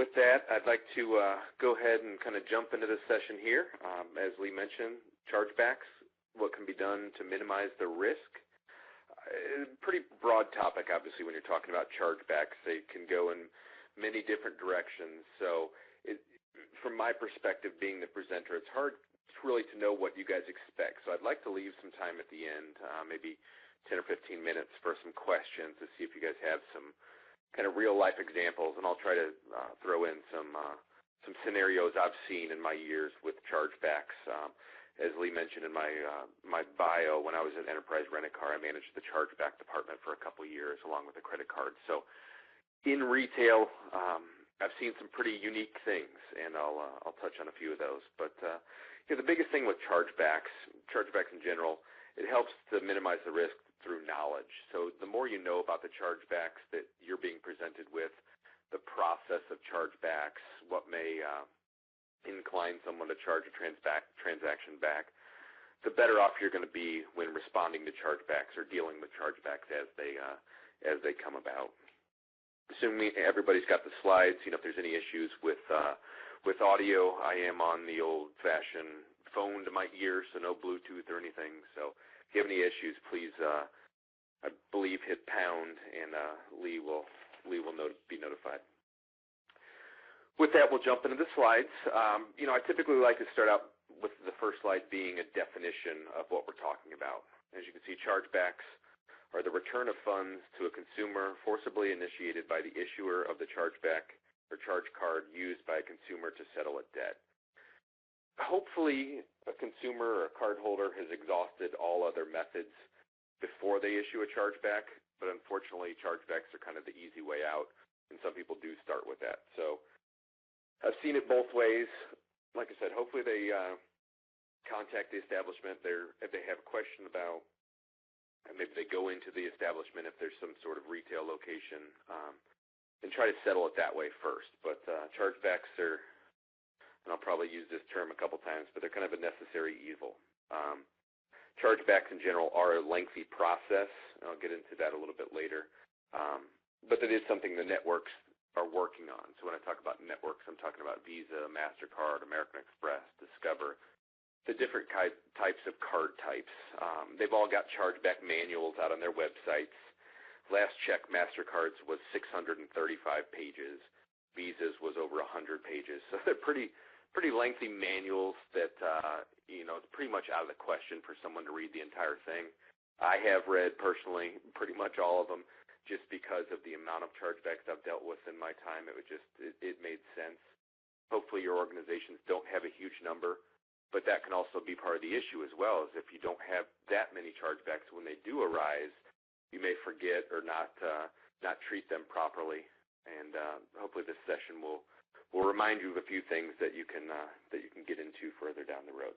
with that, I'd like to go ahead and kind of jump into this session here. As Lee mentioned, chargebacks, what can be done to minimize the risk. Pretty broad topic, obviously, when you're talking about chargebacks. They can go in many different directions. So from my perspective, being the presenter, it's hard really to know what you guys expect. So I'd like to leave some time at the end, maybe 10 or 15 minutes for some questions to see if you guys have some kind of real-life examples, and I'll try to throw in some scenarios I've seen in my years with chargebacks. As Lee mentioned in my bio, when I was at Enterprise Rent-A-Car, I managed the chargeback department for a couple years along with the credit card. So in retail, I've seen some pretty unique things, and I'll touch on a few of those. But the biggest thing with chargebacks in general, it helps to minimize the risk through knowledge. So the more you know about the chargebacks that you're being presented with, the process of chargebacks, what may incline someone to charge a transaction back, the better off you're going to be when responding to chargebacks or dealing with chargebacks as they come about. Assuming everybody's got the slides, if there's any issues with audio, I am on the old-fashioned phone to my ear, so no Bluetooth or anything. So if you have any issues, please, I believe, hit pound, and Lee will be notified. With that, we'll jump into the slides. I typically like to start out with the first slide being a definition of what we're talking about. As you can see, chargebacks are the return of funds to a consumer forcibly initiated by the issuer of the chargeback or charge card used by a consumer to settle a debt. Hopefully, a consumer or a cardholder has exhausted all other methods before they issue a chargeback, but unfortunately, chargebacks are kind of the easy way out, and some people do start with that. So I've seen it both ways. Like I said, hopefully they contact the establishment if they have a question about, and maybe they go into the establishment if there's some sort of retail location, and try to settle it that way first. But chargebacks are, and I'll probably use this term a couple times, but they're kind of a necessary evil. Chargebacks in general are a lengthy process, and I'll get into that a little bit later. But that is something the networks are working on. So when I talk about networks, I'm talking about Visa, MasterCard, American Express, Discover, the different types of card types. They've all got chargeback manuals out on their websites. Last check, MasterCard's was 635 pages. Visa's was over 100 pages. So they're pretty lengthy manuals that, it's pretty much out of the question for someone to read the entire thing. I have read personally pretty much all of them just because of the amount of chargebacks I've dealt with in my time. It made sense. Hopefully your organizations don't have a huge number, but that can also be part of the issue as well, is if you don't have that many chargebacks, when they do arise, you may forget or not treat them properly. And hopefully this session will remind you of a few things that you can get into further down the road.